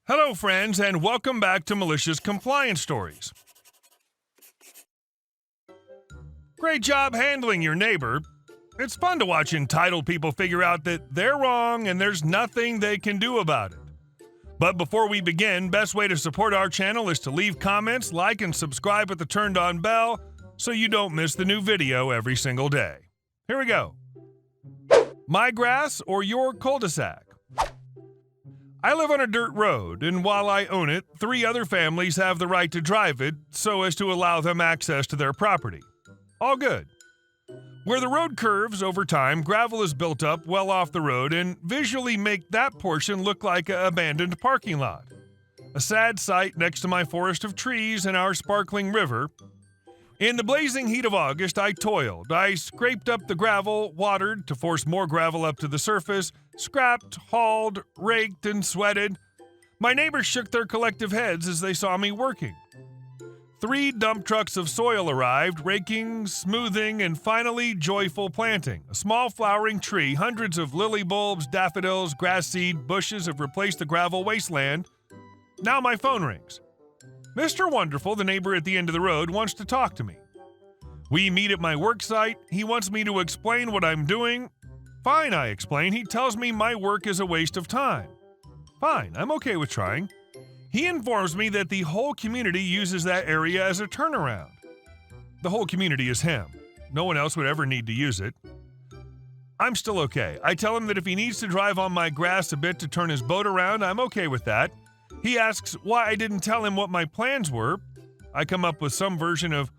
Hello, friends, and welcome back to Malicious Compliance Stories. Great job handling your neighbor. It's fun to watch entitled people figure out that they're wrong and there's nothing they can do about it. But before we begin, best way to support our channel is to leave comments, like, and subscribe with the turned-on bell so you don't miss the new video every single day. Here we go. My grass or your cul-de-sac? I live on a dirt road, and while I own it, 3 other families have the right to drive it so as to allow them access to their property. All good. Where the road curves over time, gravel is built up well off the road and visually make that portion look like an abandoned parking lot. A sad sight next to my forest of trees and our sparkling river. In the blazing heat of August, I toiled. I scraped up the gravel, watered to force more gravel up to the surface, scrapped, hauled, raked, and sweated. My neighbors shook their collective heads as they saw me working. 3 dump trucks of soil arrived, raking, smoothing, and finally joyful planting. A small flowering tree, hundreds of lily bulbs, daffodils, grass seed, bushes have replaced the gravel wasteland. Now my phone rings. Mr. Wonderful, the neighbor at the end of the road, wants to talk to me. We meet at my work site. He wants me to explain what I'm doing. Fine, I explain. He tells me my work is a waste of time. Fine, I'm okay with trying. He informs me that the whole community uses that area as a turnaround. The whole community is him. No one else would ever need to use it. I'm still okay. I tell him that if he needs to drive on my grass a bit to turn his boat around, I'm okay with that. He asks why I didn't tell him what my plans were. I come up with some version of,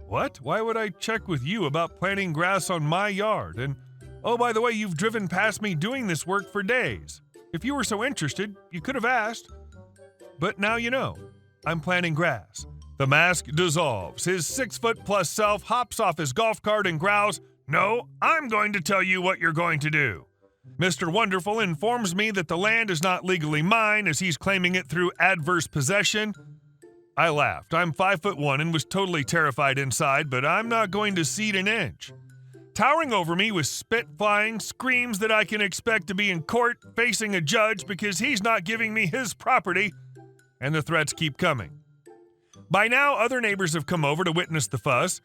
what? Why would I check with you about planting grass on my yard? And, oh, by the way, you've driven past me doing this work for days. If you were so interested, you could have asked. But now you know. I'm planting grass. The mask dissolves. His 6-foot-plus self hops off his golf cart and growls, "No, I'm going to tell you what you're going to do." Mr. Wonderful informs me that the land is not legally mine as he's claiming it through adverse possession. I laughed. I'm 5'1" and was totally terrified inside, but I'm not going to cede an inch. Towering over me with spit flying, screams that I can expect to be in court facing a judge because he's not giving me his property, and the threats keep coming. By now, other neighbors have come over to witness the fuss.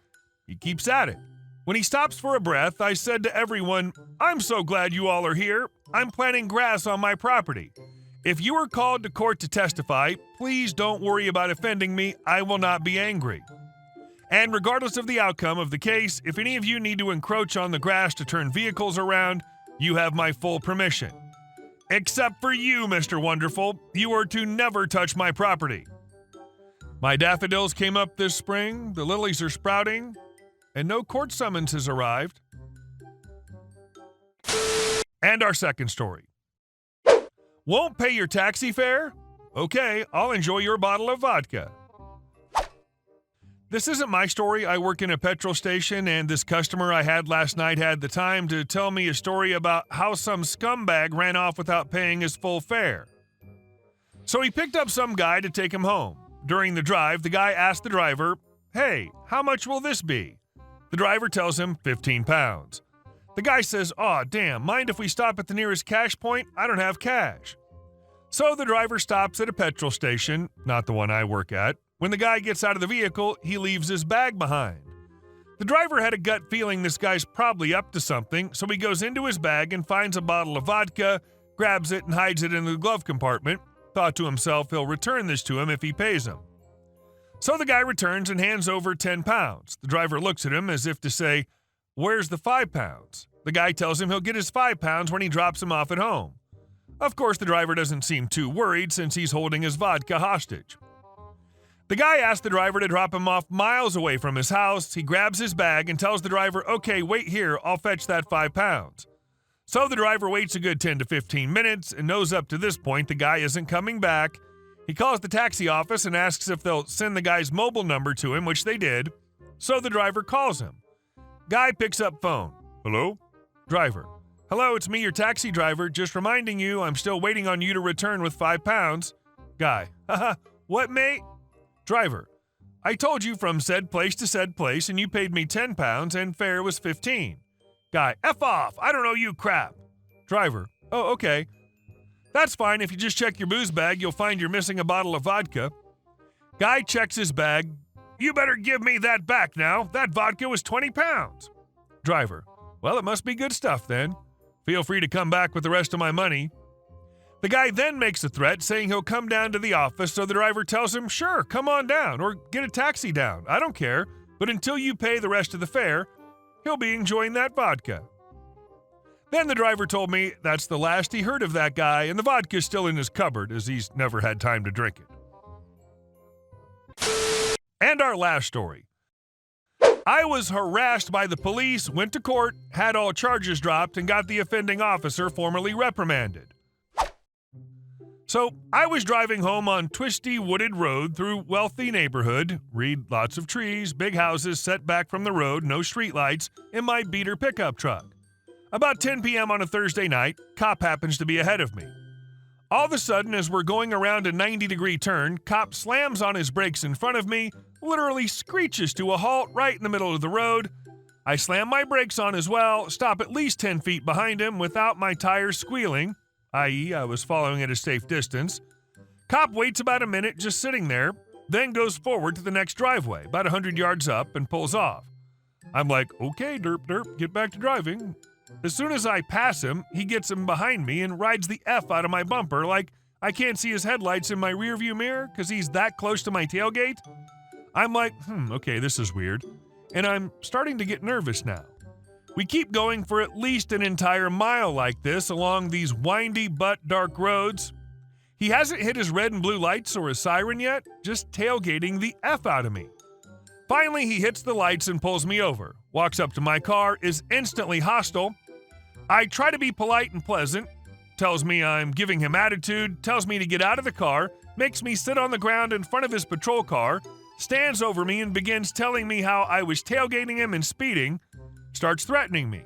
He keeps at it. When he stops for a breath, I said to everyone, "I'm so glad you all are here. I'm planting grass on my property. If you are called to court to testify, please don't worry about offending me. I will not be angry. And regardless of the outcome of the case, if any of you need to encroach on the grass to turn vehicles around, you have my full permission. Except for you, Mr. Wonderful. You are to never touch my property." My daffodils came up this spring, the lilies are sprouting, and no court summons has arrived. And our second story. Won't pay your taxi fare? Okay, I'll enjoy your bottle of vodka. This isn't my story. I work in a petrol station, and this customer I had last night had the time to tell me a story about how some scumbag ran off without paying his full fare. So he picked up some guy to take him home. During the drive, the guy asked the driver, "Hey, how much will this be?" The driver tells him 15 pounds. The guy says, "Aw, damn, mind if we stop at the nearest cash point? I don't have cash." So the driver stops at a petrol station, not the one I work at. When the guy gets out of the vehicle, he leaves his bag behind. The driver had a gut feeling this guy's probably up to something, so he goes into his bag and finds a bottle of vodka, grabs it and hides it in the glove compartment. Thought to himself he'll return this to him if he pays him. So the guy returns and hands over 10 pounds. The driver looks at him as if to say, "Where's the 5 pounds?" The guy tells him he'll get his 5 pounds when he drops him off at home. Of course, the driver doesn't seem too worried since he's holding his vodka hostage. The guy asks the driver to drop him off miles away from his house. He grabs his bag and tells the driver, "Okay, wait here, I'll fetch that 5 pounds. So the driver waits a good 10 to 15 minutes and knows up to this point the guy isn't coming back. He calls the taxi office and asks if they'll send the guy's mobile number to him, which they did. So the driver calls him. Guy picks up phone. "Hello?" Driver. "Hello, it's me, your taxi driver. Just reminding you, I'm still waiting on you to return with 5 pounds. Guy. Haha, what, mate? Driver. I told you from said place to said place, and you paid me 10 pounds, and fare was 15. Guy. F off. I don't owe you crap. Driver. Oh, okay. That's fine. If you just check your booze bag, you'll find you're missing a bottle of vodka. Guy checks his bag. You better give me that back now. That vodka was 20 pounds. Driver. Well, it must be good stuff then. Feel free to come back with the rest of my money. The guy then makes a threat saying he'll come down to the office, so the driver tells him, sure, come on down or get a taxi down. I don't care, but until you pay the rest of the fare, he'll be enjoying that vodka. Then the driver told me that's the last he heard of that guy, and the vodka's still in his cupboard as he's never had time to drink it. And our last story. I was harassed by the police, went to court, had all charges dropped, and got the offending officer formally reprimanded. So, I was driving home on twisty wooded road through wealthy neighborhood, read lots of trees, big houses set back from the road, no streetlights, in my beater pickup truck. About 10 p.m. on a Thursday night, cop happens to be ahead of me. All of a sudden, as we're going around a 90-degree turn, cop slams on his brakes in front of me, literally screeches to a halt right in the middle of the road. I slam my brakes on as well, stop at least 10 feet behind him without my tires squealing, i.e. I was following at a safe distance. Cop waits about a minute just sitting there, then goes forward to the next driveway, about 100 yards up, and pulls off. I'm like, okay, derp, get back to driving. As soon as I pass him, he gets him behind me and rides the F out of my bumper like I can't see his headlights in my rearview mirror because he's that close to my tailgate. I'm like, okay, this is weird. And I'm starting to get nervous now. We keep going for at least an entire mile like this along these windy but dark roads. He hasn't hit his red and blue lights or his siren yet, just tailgating the F out of me. Finally, he hits the lights and pulls me over, walks up to my car, is instantly hostile. I try to be polite and pleasant, tells me I'm giving him attitude, tells me to get out of the car, makes me sit on the ground in front of his patrol car, stands over me and begins telling me how I was tailgating him and speeding, starts threatening me,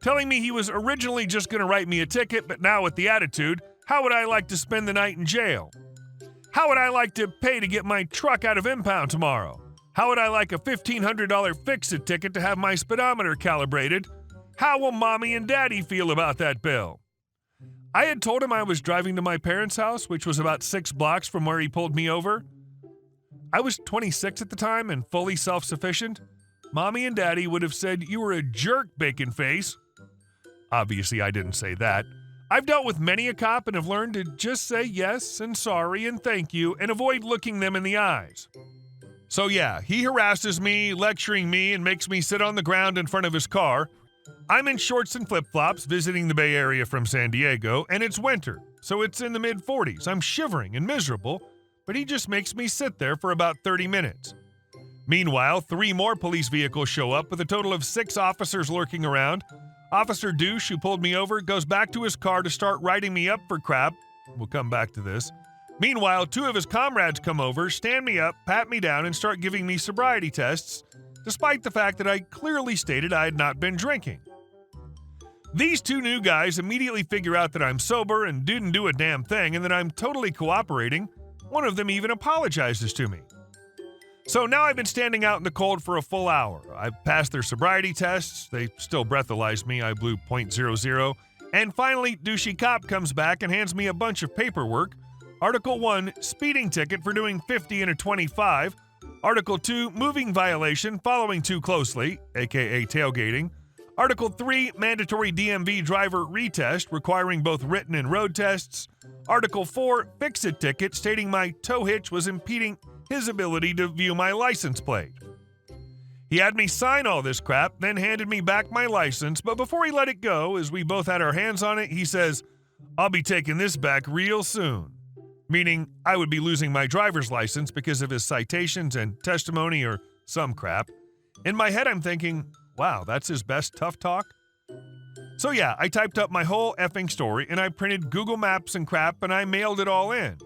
telling me he was originally just going to write me a ticket, but now with the attitude, how would I like to spend the night in jail? How would I like to pay to get my truck out of impound tomorrow? How would I like a $1,500 fix-it ticket to have my speedometer calibrated? How will mommy and daddy feel about that bill? I had told him I was driving to my parents' house, which was about 6 blocks from where he pulled me over. I was 26 at the time and fully self-sufficient. Mommy and daddy would have said, you were a jerk, bacon face. Obviously, I didn't say that. I've dealt with many a cop and have learned to just say yes and sorry and thank you and avoid looking them in the eyes. So yeah, he harasses me, lecturing me, and makes me sit on the ground in front of his car. I'm in shorts and flip-flops visiting the Bay Area from San Diego, and it's winter, so it's in the mid-40s. I'm shivering and miserable, but he just makes me sit there for about 30 minutes. Meanwhile, 3 more police vehicles show up with a total of 6 officers lurking around. Officer Douche, who pulled me over, goes back to his car to start writing me up for crap. We'll come back to this. Meanwhile, 2 of his comrades come over, stand me up, pat me down, and start giving me sobriety tests, despite the fact that I clearly stated I had not been drinking. These 2 new guys immediately figure out that I'm sober and didn't do a damn thing and that I'm totally cooperating. One of them even apologizes to me. So now I've been standing out in the cold for a full hour. I've passed their sobriety tests. They still breathalyzed me. I blew .00. And finally, douchey cop comes back and hands me a bunch of paperwork. Article 1, speeding ticket for doing 50 in a 25. Article 2, moving violation, following too closely, aka tailgating. Article 3, mandatory DMV driver retest, requiring both written and road tests. Article 4, fix-it ticket, stating my tow hitch was impeding his ability to view my license plate. He had me sign all this crap, then handed me back my license, but before he let it go, as we both had our hands on it, he says, I'll be taking this back real soon. Meaning I would be losing my driver's license because of his citations and testimony or some crap. In my head, I'm thinking, wow, that's his best tough talk? So yeah, I typed up my whole effing story and I printed Google Maps and crap and I mailed it all in.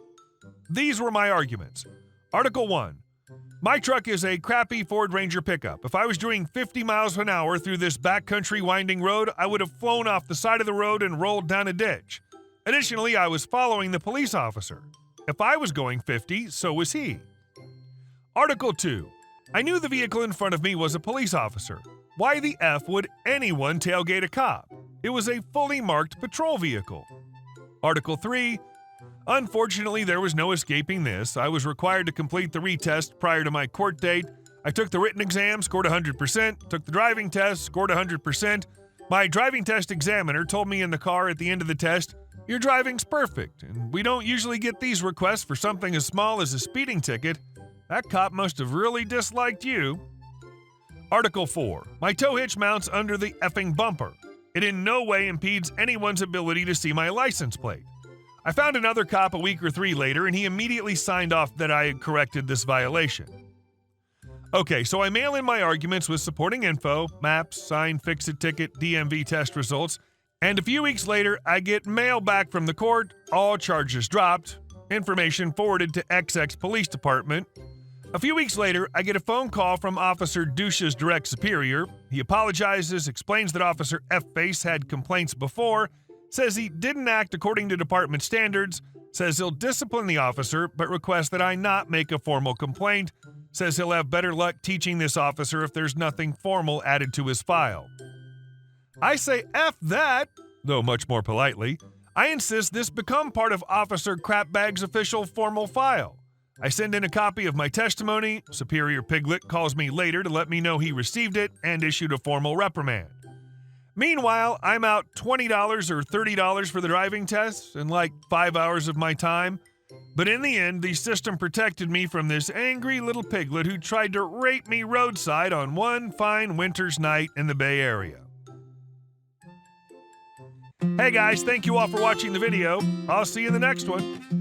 These were my arguments. Article 1. My truck is a crappy Ford Ranger pickup. If I was doing 50 miles an hour through this backcountry winding road, I would have flown off the side of the road and rolled down a ditch. Additionally, I was following the police officer. If I was going 50, so was he. Article 2. I knew the vehicle in front of me was a police officer. Why the F would anyone tailgate a cop? It was a fully marked patrol vehicle. Article 3. Unfortunately, there was no escaping this. I was required to complete the retest prior to my court date. I took the written exam, scored 100%, took the driving test, scored 100%. My driving test examiner told me in the car at the end of the test, "Your driving's perfect, and we don't usually get these requests for something as small as a speeding ticket. That cop must have really disliked you." Article 4. My tow hitch mounts under the effing bumper. It in no way impedes anyone's ability to see my license plate. I found another cop a week or 3 later, and he immediately signed off that I had corrected this violation. Okay, so I mail in my arguments with supporting info, maps, sign, fix-it ticket, DMV test results, and a few weeks later, I get mail back from the court, all charges dropped, information forwarded to XX Police Department. A few weeks later, I get a phone call from Officer Douche's direct superior. He apologizes, explains that Officer F-Face had complaints before, says he didn't act according to department standards, says he'll discipline the officer, but requests that I not make a formal complaint, says he'll have better luck teaching this officer if there's nothing formal added to his file. I say F that, though much more politely. I insist this become part of Officer Crapbag's official formal file. I send in a copy of my testimony. Superior Piglet calls me later to let me know he received it and issued a formal reprimand. Meanwhile, I'm out $20 or $30 for the driving test and like 5 hours of my time. But in the end, the system protected me from this angry little piglet who tried to rape me roadside on one fine winter's night in the Bay Area. Hey guys, thank you all for watching the video. I'll see you in the next one.